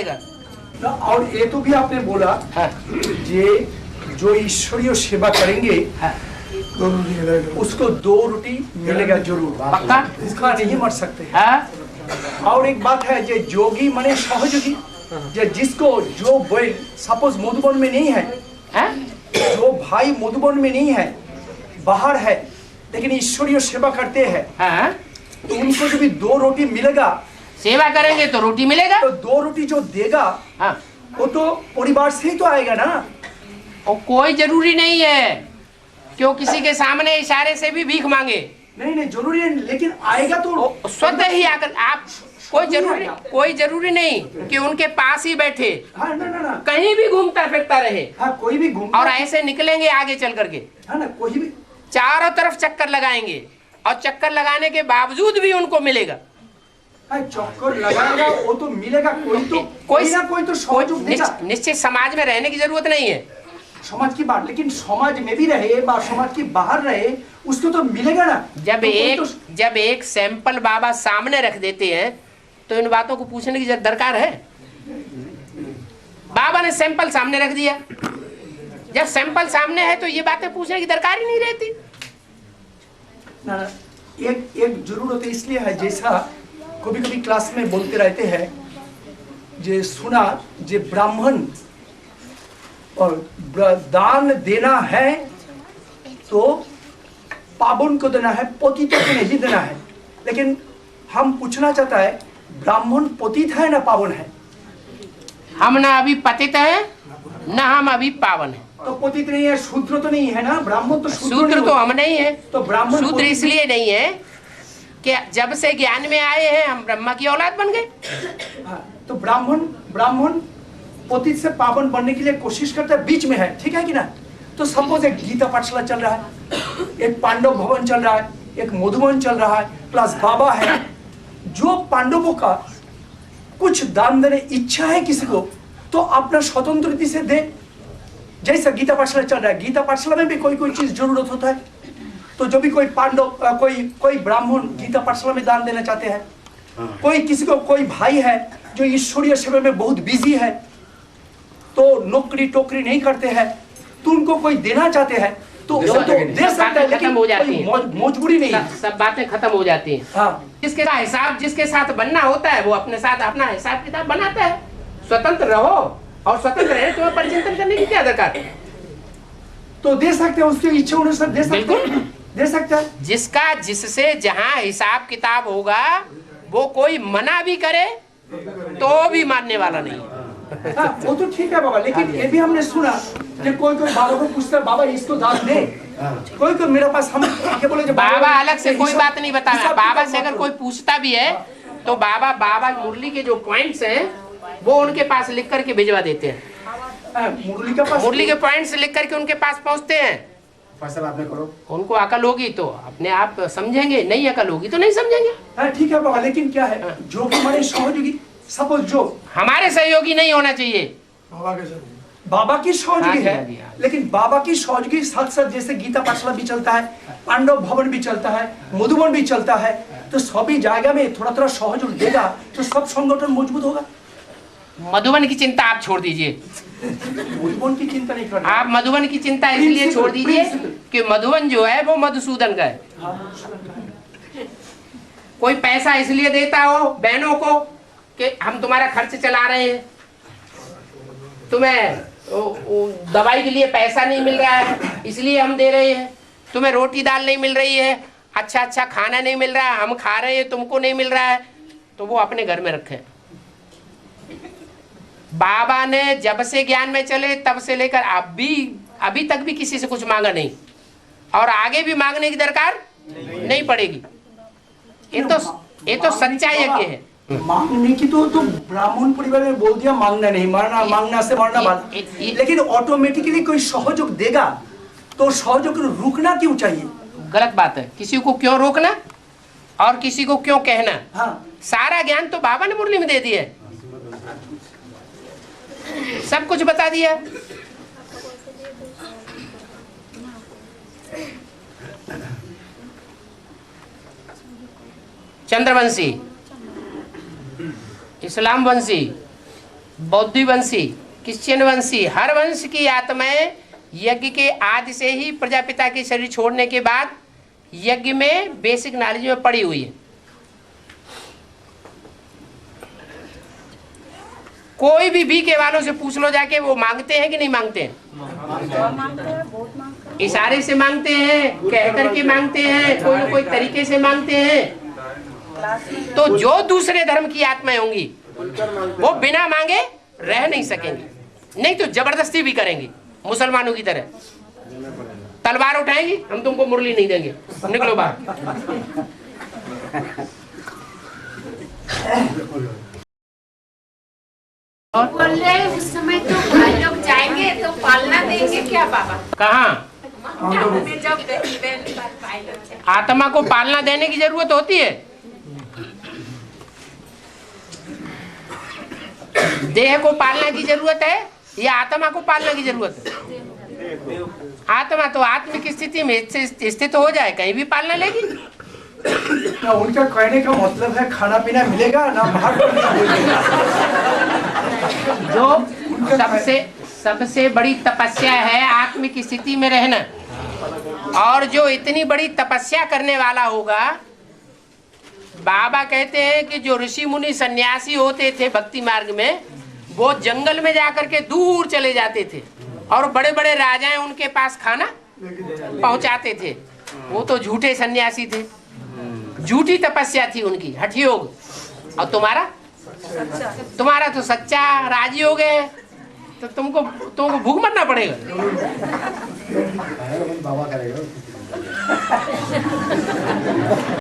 और ये तो भी आपने बोला जे जो ईश्वरीय सेवा करेंगे उसको 2 रोटी मिलेगा जरूर, पक्का भूखा नहीं मर सकते। और एक बात है जे जोगी माने सहयोगी, जे जिसको जो भाई सपोज मधुबन में नहीं है, जो भाई मधुबन में नहीं है, बाहर है, लेकिन ईश्वरीय सेवा करते हैं, तो उनको जो भी 2 रोटी मिलेगा, सेवा करेंगे तो रोटी मिलेगा। तो 2 रोटी जो देगा वो तो परिवार से ही तो आएगा ना। और कोई जरूरी नहीं है क्यों किसी के सामने इशारे से भी भीख मांगे। नहीं जरूरी है, लेकिन आएगा तो स्वतः ही आकर। आप कोई जरूरी नहीं कि उनके पास ही बैठे, ना कहीं भी घूमता फिरता रहे। कोई भी घूमता, और ऐसे निकलेंगे आगे चल करके, ना कोई भी चारों तरफ चक्कर लगाएंगे, और चक्कर लगाने के बावजूद भी उनको मिलेगा। चक्कर लगाएगा वो तो मिलेगा, कोई ना कोई तो सहयोग देगा। निश्चित समाज में रहने की जरूरत नहीं है, समाज की बात, लेकिन समाज में भी रहे समाज के बाहर रहे, उसको तो मिलेगा ना। जब एक सैंपल बाबा सामने रख देते हैं तो इन बातों को पूछने की दरकार है। बाबा ने सैंपल सामने रख दिया, जब सैंपल सामने है तो ये बातें पूछने की दरकार ही नहीं रहती। ना एक जरूरत इसलिए है, जैसा कभी कभी क्लास में बोलते रहते हैं, जे सुना जे ब्राह्मण और दान देना है तो पावन को देना है, पतित को नहीं देना है। लेकिन हम पूछना चाहता है, ब्राह्मण पतित है ना पावन है? हम ना अभी पतित है ना हम अभी पावन है। तो पतित नहीं है, शूद्र तो नहीं है ना, ब्राह्मण तो शूद्र तो हम नहीं है। तो ब्राह्मण शूद्र इसलिए नहीं है कि जब से ज्ञान में आए हैं हम ब्रह्मा की औलाद बन गए। तो ब्राह्मण पतित से पावन बनने के लिए कोशिश करता है, बीच में है, ठीक है कि ना। तो सपोज एक गीता पाठशाला चल रहा है, एक पांडव भवन चल रहा है, एक मधुबन चल रहा है, प्लस बाबा है। जो पांडवों का कुछ दान देने इच्छा है किसी को, तो अपना स्वतंत्र रीति से दे। जैसा गीता पाठशाला चल रहा है, गीता पाठशाला में भी कोई चीज जरूरत होता है, तो जो भी कोई पांडव कोई ब्राह्मण गीता पाठशाला में दान देना चाहते हैं, कोई किसी को कोई भाई है जो ईश्वरीय सेवा में बहुत बिजी है, तो नौकरी टोकरी नहीं करते हैं, तो उनको कोई देना चाहते हैं तो दे सकता है, लेकिन मजबूरी नहीं है। सब बातें खत्म हो जाती हैं। जिसके हिसाब जिसके साथ बनना होता है वो अपने साथ अपना हिसाब किताब बनाता है। स्वतंत्र रहो, और स्वतंत्र रहे तुम्हें परिचिंतन करने की क्या दरकार है। तो दे सकते हैं, उसकी इच्छा अनुसार दे सकते हैं। जिसका जिससे जहाँ हिसाब किताब होगा वो कोई मना भी करे तो भी मानने वाला नहीं है। वो तो ठीक है बाबा, लेकिन ये भी हमने सुना कि कोई बाबा को पूछता है, बाबा इसको दान दे, कोई मेरे पास हम ये बोले कि बाबा अलग से कोई बात नहीं बता रहा। बाबा से अगर कोई पूछता भी है तो बाबा मुरली के जो पॉइंट्स हैं वो उनके पास लिख करके भिजवा देते हैं। मुरली के पॉइंट्स लिख करके उनके पास पहुंचते हैं। आपने करो, उनको अकल होगी तो अपने आप समझेंगे, नहीं अकल होगी तो नहीं समझेंगे। ठीक है बाबा, लेकिन क्या है जो हमारे सहयोगी, सपोज जो हमारे सहयोगी नहीं होना चाहिए, बाबा की सहयोगी है, लेकिन बाबा की सहयोगी साथ साथ जैसे गीता पाठशाला भी चलता है, पांडव भवन भी चलता है, मधुबन भी चलता है, तो सभी जगह में थोड़ा सहयोग देगा तो सब संगठन मजबूत होगा। मधुबन की चिंता आप छोड़ दीजिए, मधुबन की चिंता नहीं करना। आप मधुबन की चिंता इसलिए छोड़ दीजिए कि मधुबन जो है वो मधुसूदन का है। कोई पैसा इसलिए देता हो बहनों को कि हम तुम्हारा खर्च चला रहे हैं, तुम्हें दवाई के लिए पैसा नहीं मिल रहा है इसलिए हम दे रहे हैं, तुम्हें रोटी दाल नहीं मिल रही है, अच्छा खाना नहीं मिल रहा है, हम खा रहे हैं तुमको नहीं मिल रहा है, तो वो अपने घर में रखे। बाबा ने जब से ज्ञान में चले तब से लेकर अभी तक भी किसी से कुछ मांगा नहीं, और आगे भी मांगने की दरकार नहीं पड़ेगी। ये तो सच्चा यज्ञ है। मांगने की तो ब्राह्मण परिवार में बोल दिया मांगना नहीं, मांगना से मरना बात, लेकिन ऑटोमेटिकली कोई सहयोग देगा तो सहयोग रुकना क्यों चाहिए? गलत बात है। किसी को क्यों रोकना और किसी को क्यों कहना? सारा ज्ञान तो बाबा ने मुरली में दे दिया, सब कुछ बता दिया। चंद्रवंशी, इस्लाम वंशी, बौद्ध वंशी, क्रिश्चियन वंशी, हर वंश की आत्माएं यज्ञ के आदि से ही प्रजापिता के शरीर छोड़ने के बाद यज्ञ में बेसिक नॉलेज में पड़ी हुई है। कोई भी बीके वालों से पूछ लो जाके, वो मांगते हैं कि नहीं मांगते हैं? इशारे से मांगते हैं, कह करके मांगते हैं, कोई न कोई तरीके से मांगते हैं। तो जो दूसरे धर्म की आत्माएं होंगी वो बिना मांगे रह नहीं सकेंगी, नहीं तो जबरदस्ती भी करेंगी मुसलमानों की तरह। तलवार उठाएंगी, हम तुमको मुरली नहीं देंगे, निकलो बाहर। और बोल रहे उस समय तो भाई लोग जाएंगे तो पालना देंगे क्या बाबा? कहाँ? जब भाई लोग आत्मा को पालना देने की जरूरत होती है? देह को पालना की जरूरत है या आत्मा को पालना की जरूरत है? आत्मा तो आत्मिक स्थिति में स्थित हो जाए, कहीं भी पालना लेगी। ना उनका कहने का मतलब है खाना पीना मिलेगा ना बाहर जो सबसे बड़ी तपस्या है आत्मिक स्थिति में रहना, और जो इतनी बड़ी तपस्या करने वाला होगा, बाबा कहते हैं कि जो ऋषि मुनि सन्यासी होते थे भक्ति मार्ग में, वो जंगल में जाकर के दूर चले जाते थे और बड़े बड़े राजाएं उनके पास खाना पहुंचाते थे। वो तो झूठे सन्यासी थे, झूठी तपस्या थी उनकी, हठ योग। और तुम्हारा तो सच्चा राजयोग है, तो तुमको भूख मरना पड़ेगा।